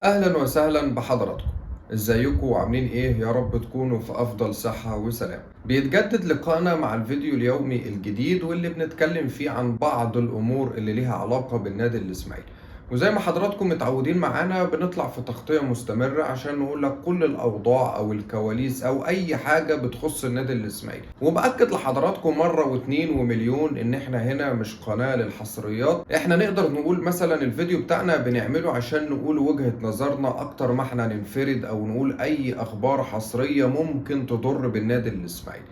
أهلا وسهلا بحضراتكم. ازيكم وعاملين ايه؟ يا رب تكونوا في أفضل صحة وسلام. بيتجدد لقائنا مع الفيديو اليومي الجديد واللي بنتكلم فيه عن بعض الأمور اللي ليها علاقة بالنادي الإسماعيلي. وزي ما حضراتكم متعودين معانا بنطلع في تغطية مستمرة عشان نقول لك كل الأوضاع أو الكواليس أو أي حاجة بتخص النادي الإسماعيلي. وبأكد لحضراتكم مرة واتنين ومليون إن إحنا هنا مش قناة للحصريات، إحنا نقدر نقول مثلا الفيديو بتاعنا بنعمله عشان نقول وجهة نظرنا أكتر ما إحنا ننفرد أو نقول أي أخبار حصرية ممكن تضر بالنادي الإسماعيلي.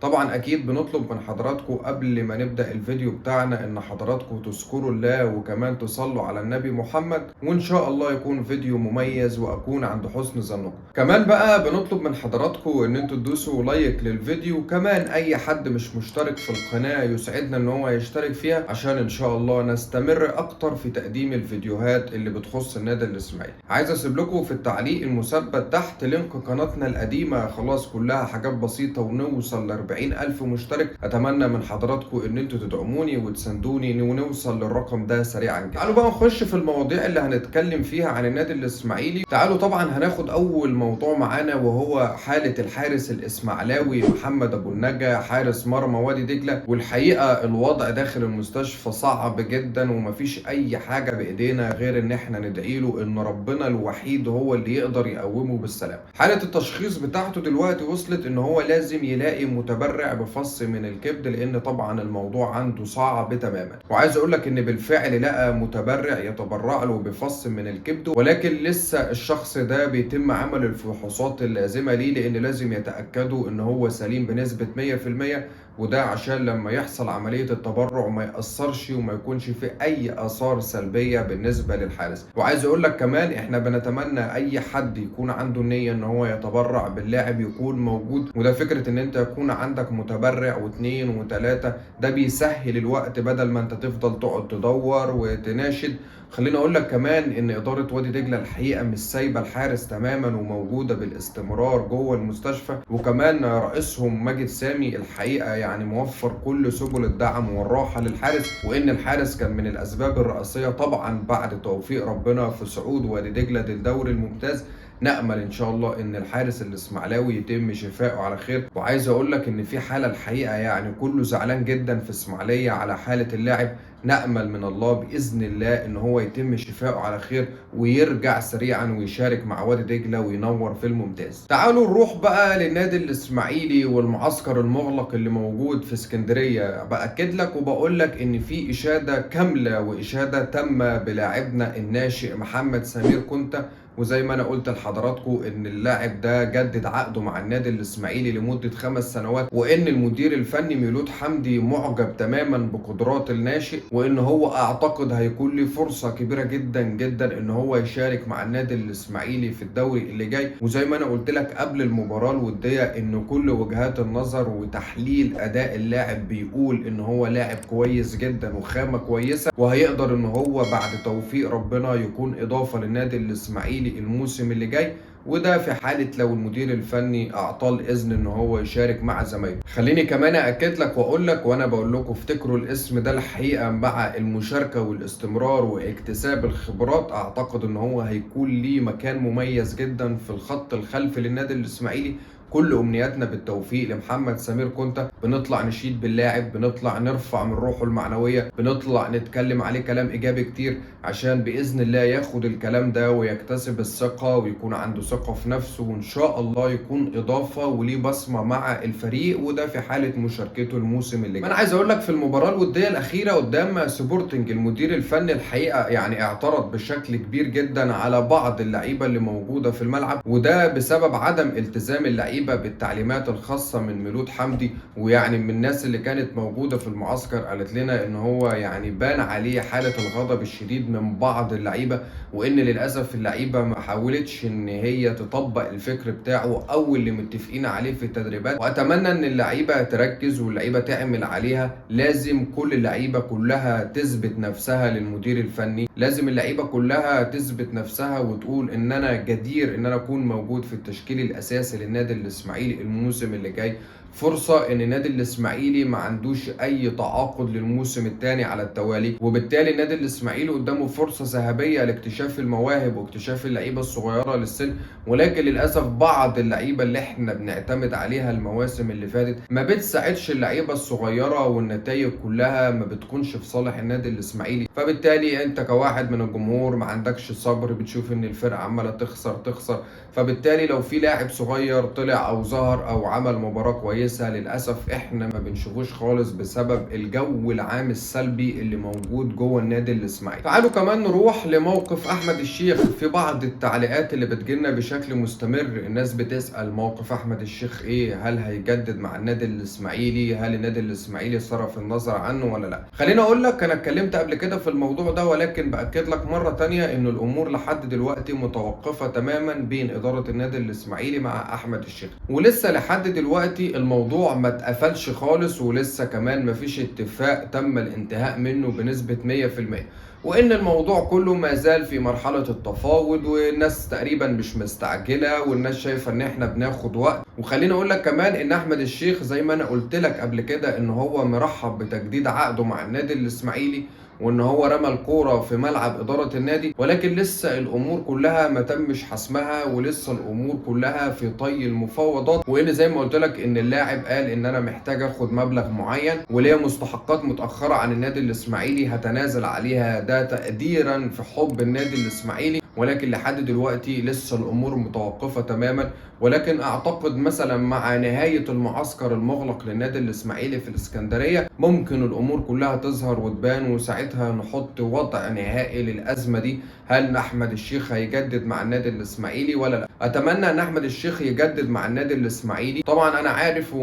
طبعا اكيد بنطلب من حضراتكم قبل ما نبدأ الفيديو بتاعنا ان حضراتكم تذكروا الله وكمان تصلوا على النبي محمد، وان شاء الله يكون فيديو مميز واكون عند حسن ظنكم. كمان بقى بنطلب من حضراتكم ان انتوا تدوسوا لايك للفيديو، كمان اي حد مش مشترك في القناة يسعدنا ان هو يشترك فيها عشان ان شاء الله نستمر اكتر في تقديم الفيديوهات اللي بتخص النادي الاسماعيلي. عايز اسيب لكم في التعليق المثبت تحت لينك قناتنا القديمة، خلاص كلها حاجات بسيطة ونوصل ل 40,000 مشترك. اتمنى من حضراتكم ان انتوا تدعموني وتساندوني ونوصل للرقم ده سريعا جدا. تعالوا بقى نخش في المواضيع اللي هنتكلم فيها عن النادي الاسماعيلي. تعالوا طبعا هناخد اول موضوع معانا وهو حالة الحارس الاسماعيلاوي محمد ابو النجا حارس مرمى وادي دجلة. والحقيقة الوضع داخل المستشفى صعب جدا ومفيش اي حاجة بايدينا غير ان احنا ندعي له ان ربنا الوحيد هو اللي يقدر يقومه بالسلام. حالة التشخيص بتاعته دلوقتي وصلت ان هو لازم يلاقي متبرع بفص من الكبد، لان طبعا الموضوع عنده صعب تماما. وعايز اقول لك ان بالفعل لقى متبرع يتبرع له بفص من الكبد، ولكن لسه الشخص ده بيتم عمل الفحوصات اللازمه ليه، لان لازم يتاكدوا ان هو سليم بنسبه 100%، وده عشان لما يحصل عملية التبرع ما يأثرش وما يكونش في أي آثار سلبية بالنسبة للحارس. وعايز أقول لك كمان إحنا بنتمنى أي حد يكون عنده النية إن هو يتبرع باللاعب يكون موجود، وده فكرة إن أنت يكون عندك متبرع واثنين وثلاثة، ده بيسهل الوقت بدل ما أنت تفضل تقعد تدور وتناشد. خليني اقول لك كمان ان اداره وادي دجله الحقيقه مش سايبه الحارس تماما وموجوده بالاستمرار جوه المستشفى، وكمان رئيسهم ماجد سامي الحقيقه يعني موفر كل سبل الدعم والراحه للحارس. وان الحارس كان من الاسباب الرئيسيه طبعا بعد توفيق ربنا في صعود وادي دجله للدوري الممتاز. نأمل إن شاء الله إن الحارس الإسماعيلاوي يتم شفائه على خير. وعايز أقول لك إن في حالة الحقيقة يعني كله زعلان جدا في إسماعيلية على حالة اللاعب. نأمل من الله بإذن الله إن هو يتم شفائه على خير ويرجع سريعا ويشارك مع وادي دجلة وينور في الممتاز. تعالوا نروح بقى للنادي الإسماعيلي والمعسكر المغلق اللي موجود في اسكندرية. بأكد لك وبقول لك إن في إشادة كاملة وإشادة تامة بلاعبنا الناشئ محمد سمير كونتا. وزي ما انا قلت لحضراتكم ان اللاعب ده جدد عقده مع النادي الاسماعيلي لمده 5 سنوات، وان المدير الفني ميلود حمدي معجب تماما بقدرات الناشئ، وان هو اعتقد هيكون له فرصه كبيره جدا جدا ان هو يشارك مع النادي الاسماعيلي في الدوري اللي جاي. وزي ما انا قلت لك قبل المباراه الوديه ان كل وجهات النظر وتحليل اداء اللاعب بيقول ان هو لاعب كويس جدا وخامه كويسه، وهيقدر ان هو بعد توفيق ربنا يكون اضافه للنادي الاسماعيلي الموسم اللي جاي، وده في حالة لو المدير الفني اعطاه الاذن ان هو يشارك مع زمايله. خليني كمان اكد لك واقول لك وانا بقول لكم افتكروا الاسم ده الحقيقة، مع المشاركة والاستمرار واكتساب الخبرات اعتقد ان هو هيكون ليه مكان مميز جدا في الخط الخلفي للنادي الاسماعيلي. كل امنياتنا بالتوفيق لمحمد سمير كونتا. بنطلع نشيد باللاعب، بنطلع نرفع من روحه المعنويه، بنطلع نتكلم عليه كلام ايجابي كتير عشان باذن الله ياخد الكلام ده ويكتسب الثقه ويكون عنده ثقه في نفسه، وان شاء الله يكون اضافه وليه بصمه مع الفريق، وده في حاله مشاركته الموسم اللي جاي. انا عايز اقول لك في المباراه الوديه الاخيره قدام سبورتنج المدير الفني الحقيقه يعني اعترض بشكل كبير جدا على بعض اللعيبه اللي موجوده في الملعب، وده بسبب عدم التزام اللعيبه بالتعليمات الخاصه من ميلود حمدي. ويعني من الناس اللي كانت موجوده في المعسكر قالت لنا ان هو يعني بان عليه حاله الغضب الشديد من بعض اللعيبه، وان للاسف اللعيبه ما حاولتش ان هي تطبق الفكر بتاعه او اللي متفقين عليه في التدريبات. واتمنى ان اللعيبه تركز واللعيبه تعمل عليها. لازم كل اللعيبه كلها تثبت نفسها للمدير الفني، لازم اللعيبه كلها تثبت نفسها وتقول ان انا جدير ان انا اكون موجود في التشكيل الاساسي للنادي الاسماعيلي الموسم اللي جاي. فرصة ان النادي الاسماعيلي ما عندوش اي تعاقد للموسم الثاني على التوالي، وبالتالي النادي الاسماعيلي قدامه فرصة ذهبية لاكتشاف المواهب واكتشاف اللعيبة الصغيرة للسن. ولكن للاسف بعض اللعيبة اللي احنا بنعتمد عليها المواسم اللي فاتت ما بتساعدش اللعيبة الصغيرة، والنتائج كلها ما بتكونش في صالح النادي الاسماعيلي. فبالتالي انت كواحد من الجمهور ما عندكش صبر، بتشوف ان الفرقة عمالة تخسر. فبالتالي لو في لاعب صغير طلع او ظهر او عمل مباراة كويسة، للأسف احنا ما بنشوفوش خالص بسبب الجو العام السلبي اللي موجود جوه النادي الاسماعيلي. تعالوا كمان نروح لموقف احمد الشيخ. في بعض التعليقات اللي بتجيلنا بشكل مستمر الناس بتسأل موقف احمد الشيخ ايه، هل هيجدد مع النادي الاسماعيلي، هل النادي الاسماعيلي صرف النظر عنه ولا لا. خليني اقول لك انا اتكلمت قبل كده في الموضوع ده، ولكن باكد لك مرة تانية ان الامور لحد دلوقتي متوقفة تماما بين ادارة النادي الاسماعيلي مع احمد الشيخ، ولسه لحد دلوقتي الموضوع ما اتقفلش خالص، ولسه كمان مفيش اتفاق تم الانتهاء منه بنسبة 100%، وان الموضوع كله ما زال في مرحلة التفاوض، والناس تقريبا مش مستعجلة، والناس شايفة ان احنا بناخد وقت. وخليني اقول لك كمان ان احمد الشيخ زي ما انا قلت لك قبل كده ان هو مرحب بتجديد عقده مع النادي الاسماعيلي، وان هو رمى الكوره في ملعب اداره النادي، ولكن لسه الامور كلها ما تمش حسمها، ولسه الامور كلها في طي المفاوضات. وان زي ما قلت لك ان اللاعب قال ان انا محتاج اخد مبلغ معين وليا مستحقات متاخره عن النادي الاسماعيلي هتنازل عليها، ده تقديرا في حب النادي الاسماعيلي. ولكن لحد دلوقتي لسه الامور متوقفه تماما. ولكن اعتقد مثلا مع نهايه المعسكر المغلق للنادي الاسماعيلي في الاسكندريه ممكن الامور كلها تظهر وتبان، وساعتها نحط وضع نهائي للازمه دي. هل احمد الشيخ هيجدد مع النادي الاسماعيلي ولا لا؟ اتمنى ان احمد الشيخ يجدد مع النادي الاسماعيلي. طبعا انا عارف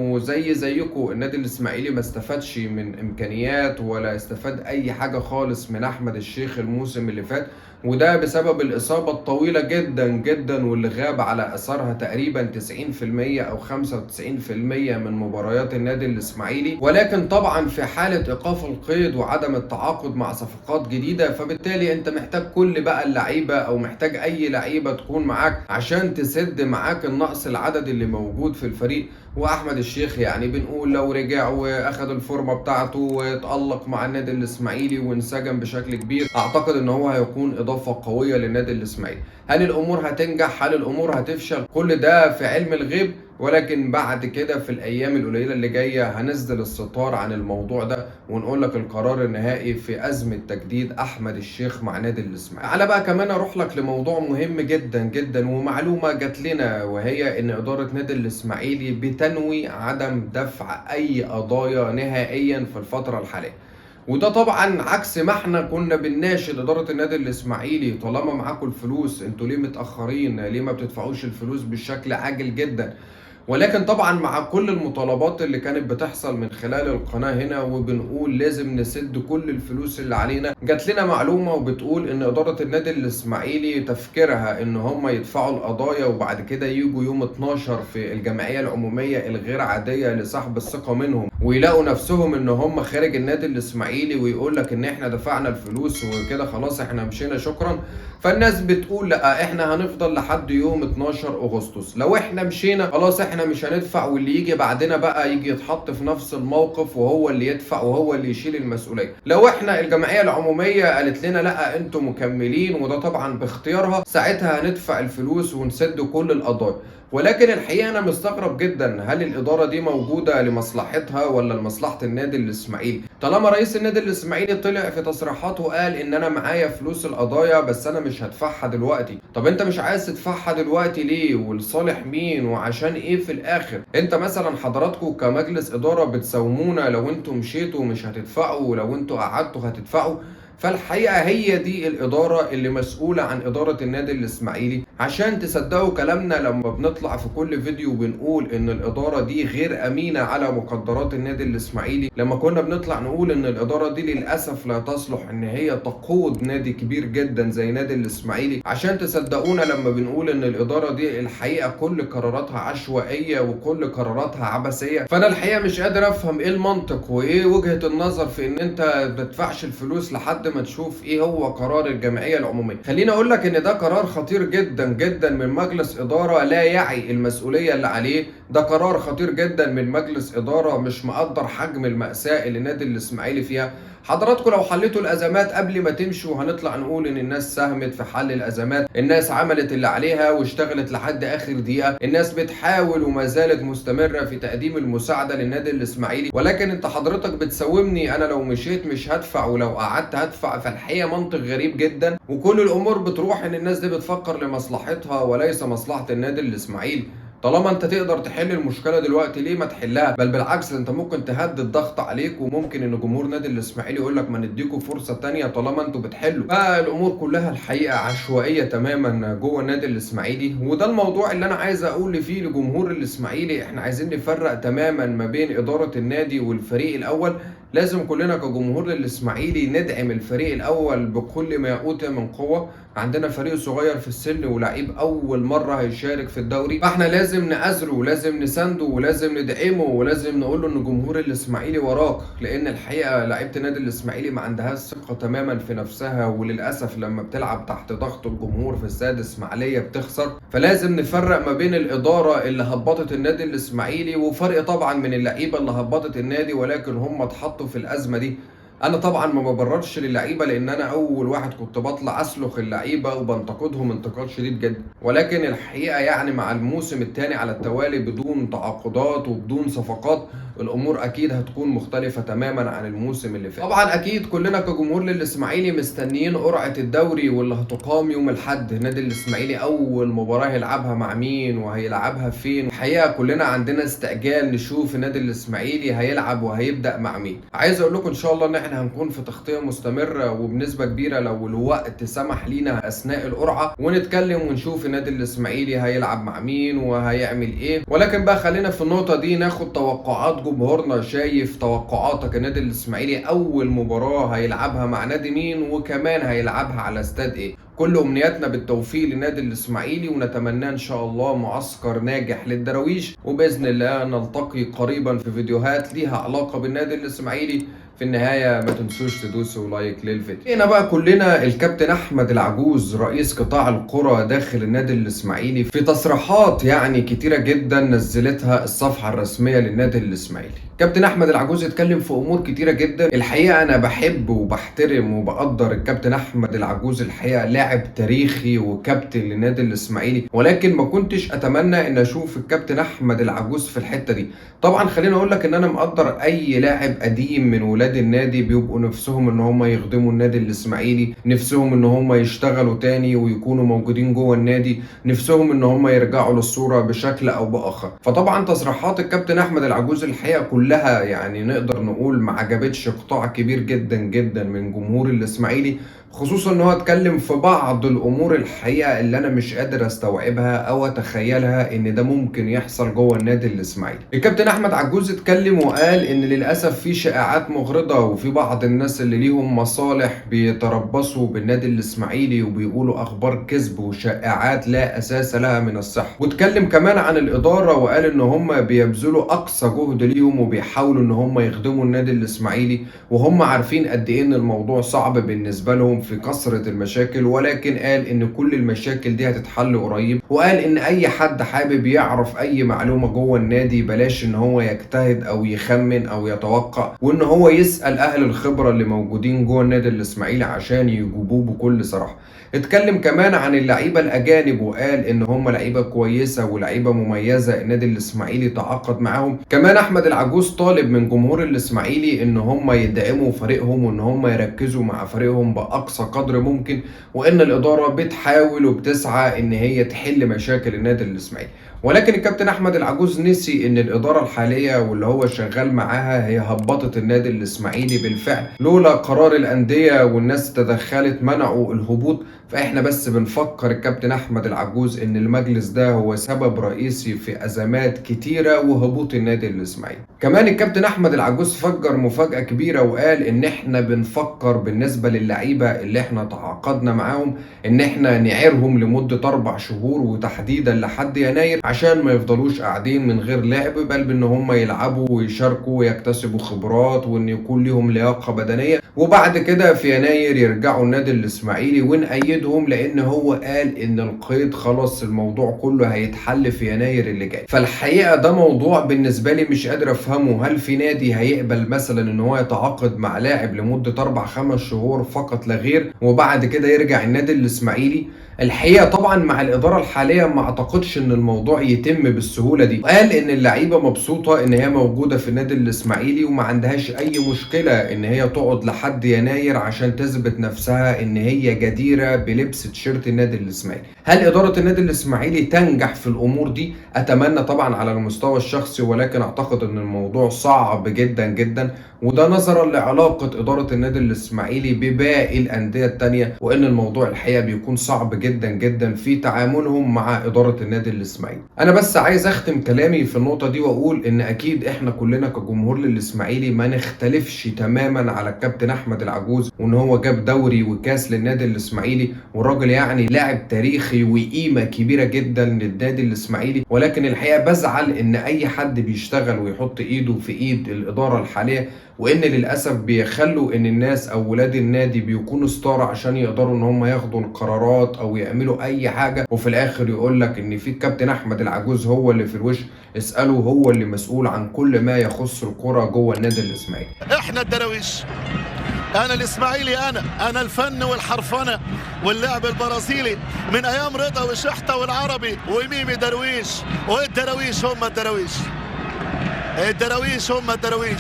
زيكم النادي الاسماعيلي ما استفادش من امكانيات ولا استفاد اي حاجه خالص من احمد الشيخ الموسم اللي فات، وده بسبب الإصابة الطويلة جدا واللي غاب على أثرها تقريبا 90% أو 95% من مباريات النادي الإسماعيلي. ولكن طبعا في حالة إيقاف القيد وعدم التعاقد مع صفقات جديدة، فبالتالي أنت محتاج كل بقى اللعيبة أو محتاج أي لعيبة تكون معاك عشان تسد معاك النقص العددي اللي موجود في الفريق. واحمد الشيخ يعني بنقول لو رجع واخد الفورمه بتاعته واتالق مع النادي الاسماعيلي وانسجم بشكل كبير، اعتقد ان هو هيكون اضافه قويه للنادي الاسماعيلي. هل الامور هتنجح؟ هل الامور هتفشل؟ كل ده في علم الغيب، ولكن بعد كده في الايام القليله اللي جايه هنزل الستار عن الموضوع ده ونقول لك القرار النهائي في ازمه تجديد احمد الشيخ مع نادي الاسماعيلي. على بقى كمان اروح لك لموضوع مهم جدا ومعلومه جات لنا، وهي ان اداره نادي الاسماعيلي بتنوي عدم دفع اي قضايا نهائيا في الفتره الحاليه. وده طبعا عكس ما احنا كنا بنناشد اداره النادي الاسماعيلي، طالما معاكم الفلوس انتوا ليه متاخرين؟ ليه ما بتدفعوش الفلوس بشكل عاجل جدا؟ ولكن طبعا مع كل المطالبات اللي كانت بتحصل من خلال القناة هنا وبنقول لازم نسد كل الفلوس اللي علينا، جات لنا معلومة وبتقول ان ادارة النادي الاسماعيلي تفكيرها ان هم يدفعوا القضايا وبعد كده يجوا يوم 12 في الجمعية العمومية الغير عادية لسحب الثقة منهم، ويلاقوا نفسهم ان هم خارج النادي الاسماعيلي ويقول لك ان احنا دفعنا الفلوس وكده خلاص احنا مشينا شكرا. فالناس بتقول لا احنا هنفضل لحد يوم 12 اغسطس، لو احنا مشينا خلاص احنا مش هندفع، واللي يجي بعدنا بقى يجي يتحط في نفس الموقف وهو اللي يدفع وهو اللي يشيل المسؤوليه. لو احنا الجمعيه العموميه قالت لنا لا انتم مكملين وده طبعا باختيارها، ساعتها هندفع الفلوس ونسد كل القضايا. ولكن الحقيقه انا مستغرب جدا، هل الاداره دي موجوده لمصلحتها ولا لمصلحه النادي الاسماعيلي؟ طالما رئيس النادي الاسماعيلي طلع في تصريحاته وقال ان انا معايا فلوس القضايا بس انا مش هدفعها دلوقتي. طب انت مش عايز تدفعها دلوقتي ليه؟ ولصالح مين؟ وعشان ايه في الاخر؟ انت مثلا حضراتكم كمجلس اداره بتساومونا لو انتوا مشيتوا مش هتدفعوا، ولو انتوا قعدتوا هتدفعوا. فالحقيقة هي دي الإدارة اللي مسؤولة عن إدارة النادي الإسماعيلي. عشان تصدقوا كلامنا لما بنطلع في كل فيديو بنقول إن الإدارة دي غير أمينة على مقدرات النادي الإسماعيلي، لما كنا بنطلع نقول إن الإدارة دي للأسف لا تصلح إن هي تقود نادي كبير جدا زي نادي الإسماعيلي، عشان تصدقونا لما بنقول إن الإدارة دي الحقيقة كل قراراتها عشوائية وكل قراراتها عبثية. فأنا الحقيقة مش قادر أفهم إيه المنطق وإيه وجهة النظر في إن أنت ما تدفعش الفلوس لحد ما تشوف ايه هو قرار الجمعيه العموميه. خليني اقول لك ان ده قرار خطير جدا من مجلس اداره لا يعي المسؤوليه اللي عليه، ده قرار خطير جدا من مجلس إدارة مش مقدر حجم المأساة اللي نادي الإسماعيلي فيها. حضراتكم لو حليتوا الأزمات قبل ما تمشوا هنطلع نقول إن الناس ساهمت في حل الأزمات، الناس عملت اللي عليها واشتغلت لحد آخر دقيقة، الناس بتحاول وما زالت مستمرة في تقديم المساعدة للنادي الإسماعيلي. ولكن أنت حضرتك بتساومني أنا لو مشيت مش هدفع ولو قعدت هدفع، فالحقيقة منطق غريب جدا، وكل الأمور بتروح إن الناس دي بتفكر لمصلحتها وليس مصلحة النادي الإسماعيلي. طالما انت تقدر تحل المشكله دلوقتي ليه ما تحلها؟ بل بالعكس انت ممكن تهدد الضغط عليك، وممكن ان جمهور نادي الاسماعيلي يقول لك ما نديكوا فرصه تانية طالما انتوا بتحلوا. فالامور كلها الحقيقه عشوائيه تماما جوه النادي الاسماعيلي، وده الموضوع اللي انا عايز اقول فيه لجمهور الاسماعيلي. احنا عايزين نفرق تماما ما بين اداره النادي والفريق الاول. لازم كلنا كجمهور للاسماعيلي ندعم الفريق الاول بكل ما اوتي من قوه. عندنا فريق صغير في السن ولعيب اول مره هيشارك في الدوري، فاحنا لازم نأزره ولازم نسانده ولازم ندعمه ولازم نقول له ان جمهور الاسماعيلي وراك. لان الحقيقه لعيبه النادي الاسماعيلي ما عندهاش ثقه تماما في نفسها، وللاسف لما بتلعب تحت ضغط الجمهور في استاد اسماعيليه بتخسر. فلازم نفرق ما بين الاداره اللي هبطت النادي الاسماعيلي وفرق طبعا من اللعيبه اللي هبطت النادي ولكن هم اتحطوا في الازمه دي. انا طبعا ما ببررش للعيبه لان انا اول واحد كنت بطلع اسلخ اللعيبه وبنتقدهم انتقاد شديد جدا، ولكن الحقيقه يعني مع الموسم الثاني على التوالي بدون تعاقدات وبدون صفقات الامور اكيد هتكون مختلفه تماما عن الموسم اللي فات. طبعا اكيد كلنا كجمهور للاسماعيلي مستنيين قرعه الدوري واللي هتقام يوم الاحد. نادي الاسماعيلي اول مباراه هيلعبها مع مين وهيلعبها فين؟ الحقيقه كلنا عندنا استعجال نشوف النادي الاسماعيلي هيلعب وهيبدا مع مين. عايز اقول لكم ان شاء الله ان احنا هنكون في تغطيه مستمره وبنسبه كبيره لو الوقت سمح لينا اثناء القرعه، ونتكلم ونشوف النادي الاسماعيلي هيلعب مع مين وهيعمل ايه. ولكن بقى خلينا في النقطه دي ناخد توقعات جمهورنا. شايف توقعاتك النادي الاسماعيلي اول مباراه هيلعبها مع نادي مين، وكمان هيلعبها على استاد ايه؟ كل امنياتنا بالتوفيق للنادي الاسماعيلي، ونتمنى ان شاء الله معسكر ناجح للدراويش، وباذن الله نلتقي قريبا في فيديوهات ليها علاقه بالنادي الاسماعيلي. في النهايه ما تنسوش تدوسوا لايك للفيديو. هنا بقى كلنا الكابتن احمد العجوز رئيس قطاع الكره داخل النادي الاسماعيلي في تصريحات يعني كتيره جدا نزلتها الصفحه الرسميه للنادي الاسماعيلي. كابتن احمد العجوز اتكلم في امور كتيره جدا. الحقيقه انا بحب وبحترم وبقدر الكابتن احمد العجوز، الحقيقه لاعب تاريخي وكابتن للنادي الاسماعيلي، ولكن ما كنتش اتمنى ان اشوف الكابتن احمد العجوز في الحته دي. طبعا خليني اقول لك ان انا مقدر اي لاعب قديم من ولاد النادي بيبقوا نفسهم ان هم يخدموا النادي الاسماعيلي، نفسهم ان هم يشتغلوا تاني ويكونوا موجودين جوه النادي، نفسهم ان هم يرجعوا للصوره بشكل او باخر. فطبعا تصريحات الكابتن احمد العجوز الحقيقه كلها يعني نقدر نقول ما عجبتش قطاع كبير جدا جدا من جمهور الاسماعيلي، خصوصا ان هو اتكلم في بعض الامور الحقيقه اللي انا مش قادر استوعبها او اتخيلها ان ده ممكن يحصل جوه النادي الاسماعيلي. الكابتن احمد عجوز اتكلم وقال ان للاسف في شائعات مغرضه وفي بعض الناس اللي ليهم مصالح بيتربصوا بالنادي الاسماعيلي وبيقولوا اخبار كذب وشائعات لا اساس لها من الصحه. واتكلم كمان عن الاداره وقال ان هم بيبذلوا اقصى جهد ليهم وبيحاولوا ان هم يخدموا النادي الاسماعيلي، وهم عارفين قد ايه ان الموضوع صعب بالنسبه لهم في كثرة المشاكل، ولكن قال ان كل المشاكل دي هتتحل قريب. وقال ان اي حد حابب يعرف اي معلومة جوه النادي بلاش ان هو يجتهد او يخمن او يتوقع، وان هو يسأل اهل الخبرة اللي موجودين جوه النادي الاسماعيلي عشان يجيبوه بكل صراحة. اتكلم كمان عن اللعيبة الاجانب وقال ان هم لعيبة كويسة ولعيبة مميزة النادي الاسماعيلي تعاقد معاهم. كمان احمد العجوز طالب من جمهور الاسماعيلي ان هم يدعموا فريقهم وان هم يركزوا مع فريقهم باقصى قدر ممكن، وان الاداره بتحاول وبتسعى ان هي تحل مشاكل النادي الاسماعيلي. ولكن الكابتن احمد العجوز نسي ان الاداره الحاليه واللي هو شغال معاها هي هبطت النادي الاسماعيلي بالفعل لولا قرار الانديه والناس تدخلت منعوا الهبوط. فاحنا بس بنفكر الكابتن احمد العجوز ان المجلس ده هو سبب رئيسي في ازمات كتيره وهبوط النادي الاسماعيلي. كمان الكابتن احمد العجوز فجر مفاجاه كبيره وقال ان احنا بنفكر بالنسبه للعيبه اللي احنا تعاقدنا معاهم ان احنا نعيرهم لمده 4 شهور وتحديدا لحد يناير عشان ما يفضلوش قاعدين من غير لعب، بل بان هم يلعبوا ويشاركوا ويكتسبوا خبرات وان يكون لهم لياقة بدنية، وبعد كده في يناير يرجعوا النادي الاسماعيلي ونأيدهم، لان هو قال ان القيد خلاص الموضوع كله هيتحل في يناير اللي جاي. فالحقيقة ده موضوع بالنسبة لي مش قادر افهمه. هل في نادي هيقبل مثلا ان هو يتعاقد مع لاعب لمدة 4-5 شهور فقط لا غير، وبعد كده يرجع النادي الاسماعيلي؟ الحقيقة طبعا مع الإدارة الحالية ما أعتقدش إن الموضوع يتم بالسهولة دي. قال إن اللعيبة مبسوطة إن هي موجودة في النادي الإسماعيلي وما عندهاش أي مشكلة إن هي تقعد لحد يناير عشان تثبت نفسها إن هي جديرة بلبس تيشيرت النادي الإسماعيلي. هل إدارة النادي الإسماعيلي تنجح في الأمور دي؟ أتمنى طبعا على المستوى الشخصي، ولكن أعتقد إن الموضوع صعب جدا جدا، وده نظرا لعلاقة إدارة النادي الإسماعيلي بباقي الأندية التانية، وإن الموضوع الحقيقة بيكون صعب جدا جدا في تعاملهم مع إدارة النادي الإسماعيلي. أنا بس عايز أختم كلامي في النقطة دي وأقول إن أكيد إحنا كلنا كجمهور للإسماعيلي ما نختلفش تماما على الكابتن أحمد العجوز، وإن هو جاب دوري وكاس للنادي الإسماعيلي، والراجل يعني لاعب تاريخي وقيمة كبيرة جدا للنادي الإسماعيلي. ولكن الحقيقة بزعل إن أي حد بيشتغل ويحط إيده في إيد الإدارة الحالية، وان للاسف بيخلوا ان الناس او ولاد النادي بيكونوا ستار عشان يقدروا ان هم ياخدوا القرارات او يعملوا اي حاجه، وفي الاخر يقول لك ان في الكابتن احمد العجوز هو اللي في الوش. اساله، هو اللي مسؤول عن كل ما يخص الكره جوه النادي الاسماعيلي. احنا الدراويش، انا الاسماعيلي، انا الفن والحرفنه واللعب البرازيلي من ايام رضا وشحته والعربي وميمي درويش، والدراويش هم الدراويش، الدراويش هم الدراويش.